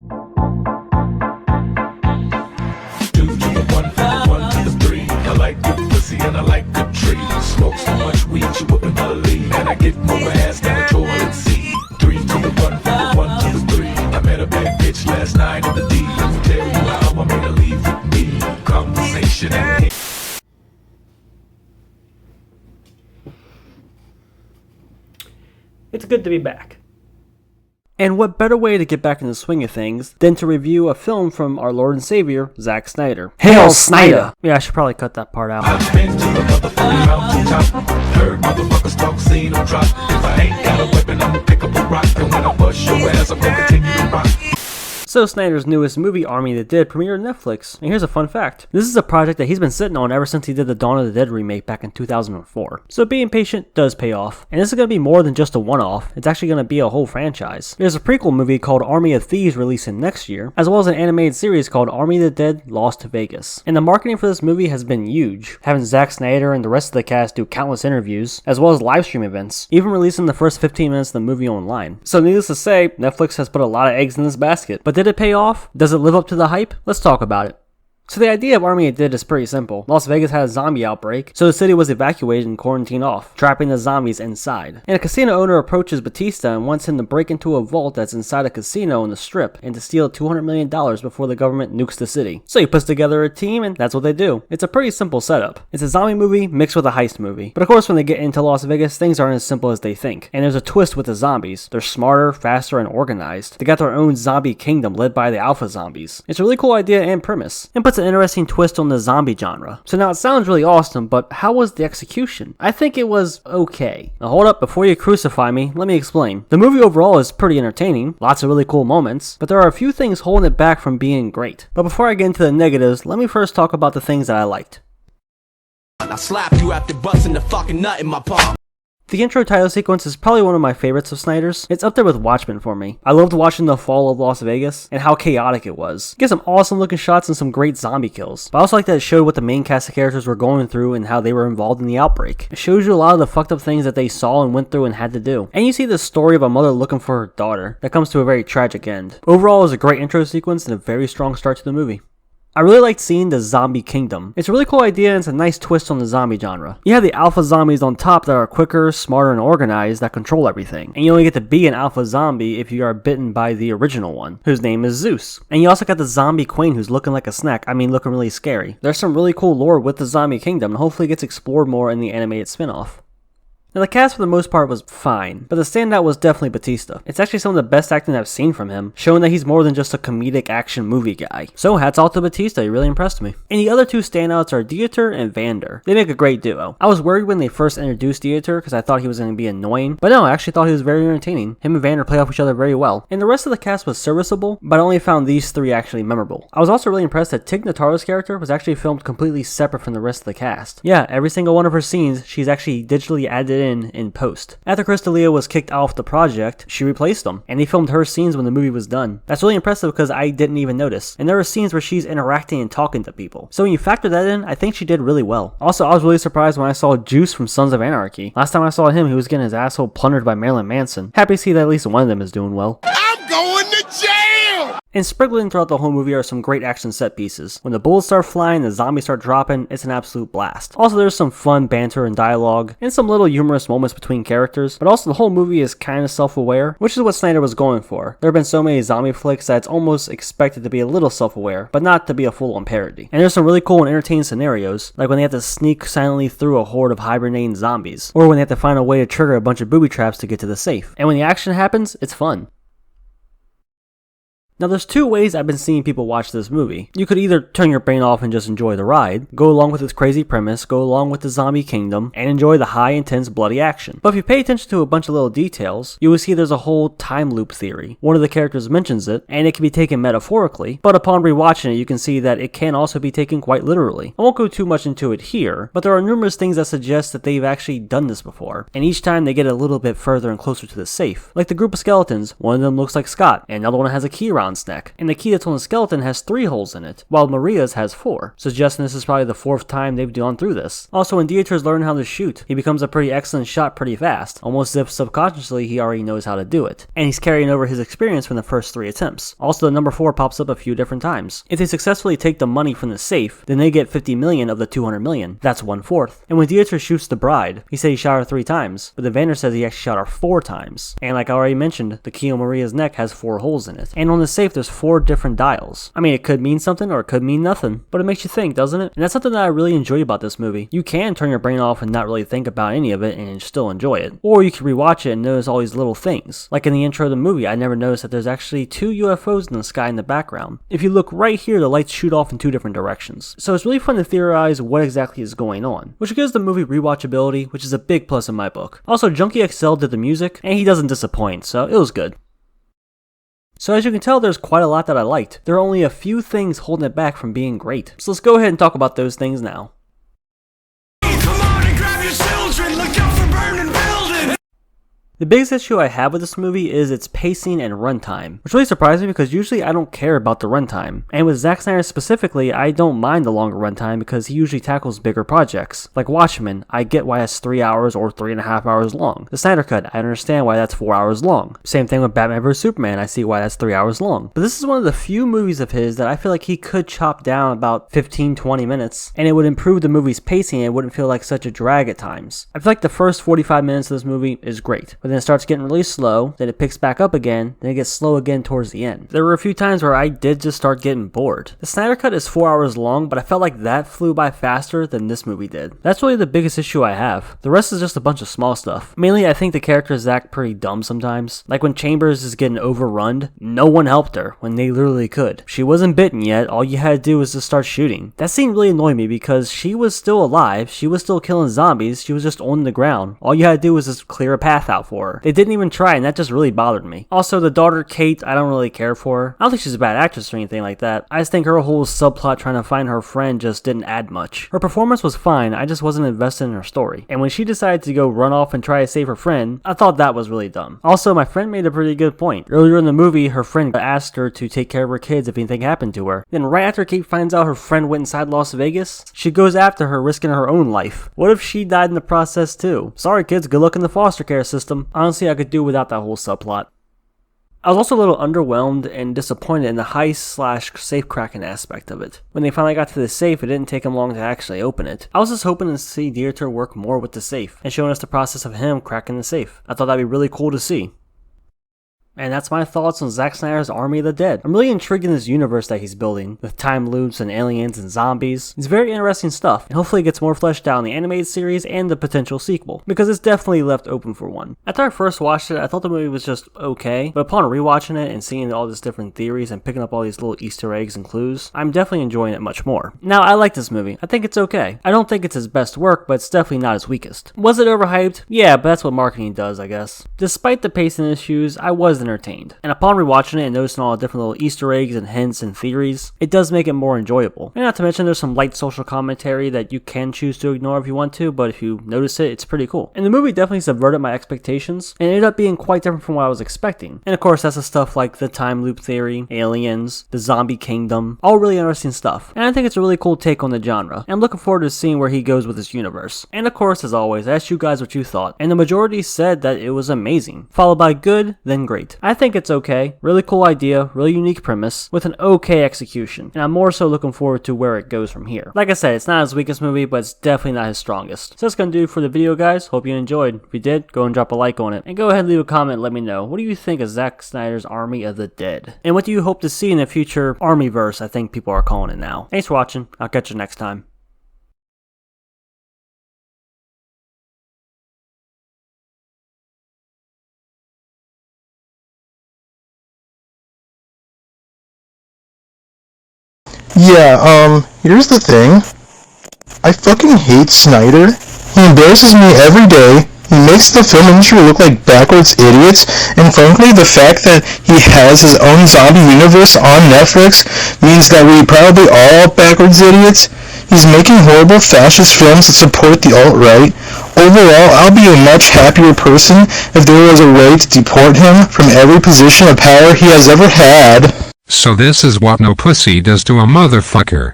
Two to the one, from the one to the three. I like good pussy and I like good trees. Smoke so much weed you wouldn't believe. And I get more ass than a toilet seat. Three to the one, from the one to the three. I met a bad bitch last night in the D. Let me tell you how I made her leave with me. Conversation and It's good to be back. And what better way to get back in the swing of things than to review a film from our Lord and Savior, Zack Snyder. Hail Snyder! Yeah, I should probably cut that part out. I've been to the motherfucking mountaintop. Heard motherfuckers talk, seen them drop. If I ain't got a weapon, I'ma pick up a rock. And when I bust your ass, I'm gonna continue to rock. So Snyder's newest movie, Army that Did, premiered on Netflix. And here's a fun fact. This is a project that he's been sitting on ever since he did the Dawn of the Dead remake back in 2004. So being patient does pay off. And this is going to be more than just a one-off. It's actually going to be a whole franchise. There's a prequel movie called Army of Thieves releasing next year, as well as an animated series called Army the Dead Lost to Vegas. And the marketing for this movie has been huge, having Zack Snyder and the rest of the cast do countless interviews, as well as live stream events, even releasing the first 15 minutes of the movie online. So needless to say, Netflix has put a lot of eggs in this basket. But did it pay off? Does it live up to the hype? Let's talk about it. So the idea of Army It Did is pretty simple. Las Vegas had a zombie outbreak, so the city was evacuated and quarantined off, trapping the zombies inside. And a casino owner approaches Batista and wants him to break into a vault that's inside a casino on the Strip and to steal $200 million before the government nukes the city. So he puts together a team and that's what they do. It's a pretty simple setup. It's a zombie movie mixed with a heist movie. But of course when they get into Las Vegas, things aren't as simple as they think. And there's a twist with the zombies. They're smarter, faster, and organized. They got their own zombie kingdom led by the alpha zombies. It's a really cool idea and premise, and puts an interesting twist on the zombie genre. So now it sounds really awesome, but how was the execution? I think it was okay. Now hold up, before you crucify me, let me explain. The movie overall is pretty entertaining, lots of really cool moments, but there are a few things holding it back from being great. But before I get into the negatives, let me first talk about the things that I liked. I slap you after busting the fucking nut in my palm. The intro title sequence is probably one of my favorites of Snyder's. It's up there with Watchmen for me. I loved watching the fall of Las Vegas and how chaotic it was. It gets some awesome looking shots and some great zombie kills. But I also like that it showed what the main cast of characters were going through and how they were involved in the outbreak. It shows you a lot of the fucked up things that they saw and went through and had to do. And you see the story of a mother looking for her daughter that comes to a very tragic end. Overall, it was a great intro sequence and a very strong start to the movie. I really liked seeing the zombie kingdom. It's a really cool idea and it's a nice twist on the zombie genre. You have the alpha zombies on top that are quicker, smarter, and organized that control everything. And you only get to be an alpha zombie if you are bitten by the original one, whose name is Zeus. And you also got the zombie queen who's looking like a snack, looking really scary. There's some really cool lore with the zombie kingdom and hopefully it gets explored more in the animated spin-off. Now the cast for the most part was fine, but the standout was definitely Batista. It's actually some of the best acting I've seen from him, showing that he's more than just a comedic action movie guy. So hats off to Batista, he really impressed me. And the other two standouts are Dieter and Vander. They make a great duo. I was worried when they first introduced Dieter because I thought he was going to be annoying, but no, I actually thought he was very entertaining. Him and Vander play off each other very well. And the rest of the cast was serviceable, but I only found these three actually memorable. I was also really impressed that Tig Notaro's character was actually filmed completely separate from the rest of the cast. Yeah, every single one of her scenes, she's actually digitally added in post. After Chris D'Elia was kicked off the project, she replaced him, and he filmed her scenes when the movie was done. That's really impressive because I didn't even notice. And there are scenes where she's interacting and talking to people. So when you factor that in, I think she did really well. Also, I was really surprised when I saw Juice from Sons of Anarchy. Last time I saw him, he was getting his asshole plundered by Marilyn Manson. Happy to see that at least one of them is doing well. I'm going to jail! And sprinkling throughout the whole movie are some great action set pieces. When the bullets start flying, the zombies start dropping, it's an absolute blast. Also, there's some fun banter and dialogue, and some little humorous moments between characters, but also the whole movie is kind of self-aware, which is what Snyder was going for. There have been so many zombie flicks that it's almost expected to be a little self-aware, but not to be a full-on parody. And there's some really cool and entertaining scenarios, like when they have to sneak silently through a horde of hibernating zombies, or when they have to find a way to trigger a bunch of booby traps to get to the safe. And when the action happens, it's fun. Now there's two ways I've been seeing people watch this movie. You could either turn your brain off and just enjoy the ride, go along with its crazy premise, go along with the zombie kingdom, and enjoy the high intense bloody action. But if you pay attention to a bunch of little details, you will see there's a whole time loop theory. One of the characters mentions it, and it can be taken metaphorically, but upon rewatching it you can see that it can also be taken quite literally. I won't go too much into it here, but there are numerous things that suggest that they've actually done this before, and each time they get a little bit further and closer to the safe. Like the group of skeletons, one of them looks like Scott, and another one has a key around Leon's neck, and the key that's on the skeleton has 3 holes in it, while Maria's has 4, suggesting this is probably the 4th time they've gone through this. Also, when Dieter's learning how to shoot, he becomes a pretty excellent shot pretty fast, almost as if subconsciously he already knows how to do it, and he's carrying over his experience from the first 3 attempts. Also, the number 4 pops up a few different times. If they successfully take the money from the safe, then they get 50 million of the 200 million. That's 1/4. And when Dieter shoots the bride, he said he shot her 3 times, but Evander says he actually shot her 4 times. And like I already mentioned, the key on Maria's neck has 4 holes in it. And on the safe, there's 4 different dials. I mean, it could mean something or it could mean nothing, but it makes you think, doesn't it? And that's something that I really enjoy about this movie. You can turn your brain off and not really think about any of it and still enjoy it. Or you can rewatch it and notice all these little things. Like in the intro of the movie, I never noticed that there's actually 2 UFOs in the sky in the background. If you look right here, the lights shoot off in 2 different directions. So it's really fun to theorize what exactly is going on, which gives the movie rewatchability, which is a big plus in my book. Also, Junkie XL did the music, and he doesn't disappoint, so it was good. So as you can tell, there's quite a lot that I liked. There are only a few things holding it back from being great. So let's go ahead and talk about those things now. Come on and grab your children, look out for burning buildings! The biggest issue I have with this movie is its pacing and runtime, which really surprised me because usually I don't care about the runtime. And with Zack Snyder specifically, I don't mind the longer runtime because he usually tackles bigger projects. Like Watchmen, I get why that's 3 hours or 3.5 hours long. The Snyder Cut, I understand why that's 4 hours long. Same thing with Batman vs Superman, I see why that's 3 hours long. But this is one of the few movies of his that I feel like he could chop down about 15-20 minutes, and it would improve the movie's pacing and it wouldn't feel like such a drag at times. I feel like the first 45 minutes of this movie is great, but then it starts getting really slow, then it picks back up again, then it gets slow again towards the end. There were a few times where I did just start getting bored. The Snyder Cut is 4 hours long, but I felt like that flew by faster than this movie did. That's really the biggest issue I have. The rest is just a bunch of small stuff. Mainly, I think the characters act pretty dumb sometimes. Like when Chambers is getting overrun, no one helped her when they literally could. She wasn't bitten yet, all you had to do was just start shooting. That scene really annoyed me because she was still alive, she was still killing zombies, she was just on the ground. All you had to do was just clear a path out for her. They didn't even try, and that just really bothered me. Also, the daughter, Kate, I don't really care for her. I don't think she's a bad actress or anything like that. I just think her whole subplot trying to find her friend just didn't add much. Her performance was fine, I just wasn't invested in her story. And when she decided to go run off and try to save her friend, I thought that was really dumb. Also, my friend made a pretty good point. Earlier in the movie, her friend asked her to take care of her kids if anything happened to her. Then right after Kate finds out her friend went inside Las Vegas, she goes after her, risking her own life. What if she died in the process too? Sorry kids, good luck in the foster care system. Honestly, I could do without that whole subplot. I was also a little underwhelmed and disappointed in the heist/safe cracking aspect of it. When they finally got to the safe, it didn't take them long to actually open it. I was just hoping to see Dieter work more with the safe and showing us the process of him cracking the safe. I thought that'd be really cool to see. And that's my thoughts on Zack Snyder's Army of the Dead. I'm really intrigued in this universe that he's building, with time loops and aliens and zombies. It's very interesting stuff, and hopefully it gets more fleshed out in the animated series and the potential sequel, because it's definitely left open for one. After I first watched it, I thought the movie was just okay, but upon rewatching it and seeing all these different theories and picking up all these little Easter eggs and clues, I'm definitely enjoying it much more. Now, I like this movie. I think it's okay. I don't think it's his best work, but it's definitely not his weakest. Was it overhyped? Yeah, but that's what marketing does, I guess. Despite the pacing issues, I was entertained. And upon rewatching it and noticing all the different little Easter eggs and hints and theories, it does make it more enjoyable. And not to mention there's some light social commentary that you can choose to ignore if you want to, but if you notice it, it's pretty cool. And the movie definitely subverted my expectations and ended up being quite different from what I was expecting. And of course that's the stuff like the time loop theory, aliens, the zombie kingdom, all really interesting stuff. And I think it's a really cool take on the genre. And I'm looking forward to seeing where he goes with this universe. And of course, as always, I asked you guys what you thought, and the majority said that it was amazing, followed by good, then great. I think it's okay. Really cool idea, really unique premise, with an okay execution, and I'm more so looking forward to where it goes from here. Like I said, it's not his weakest movie, but it's definitely not his strongest. So that's gonna do it for the video, guys. Hope you enjoyed. If you did, go and drop a like on it, and go ahead and leave a comment and let me know. What do you think of Zack Snyder's Army of the Dead? And what do you hope to see in the future Armyverse, I think people are calling it now. Thanks for watching. I'll catch you next time. Yeah, here's the thing. I fucking hate Snyder. He embarrasses me every day. He makes the film industry look like backwards idiots, and frankly, the fact that he has his own zombie universe on Netflix means that we probably are all backwards idiots. He's making horrible fascist films that support the alt-right. Overall, I'll be a much happier person if there was a way to deport him from every position of power he has ever had. So this is what no pussy does to a motherfucker.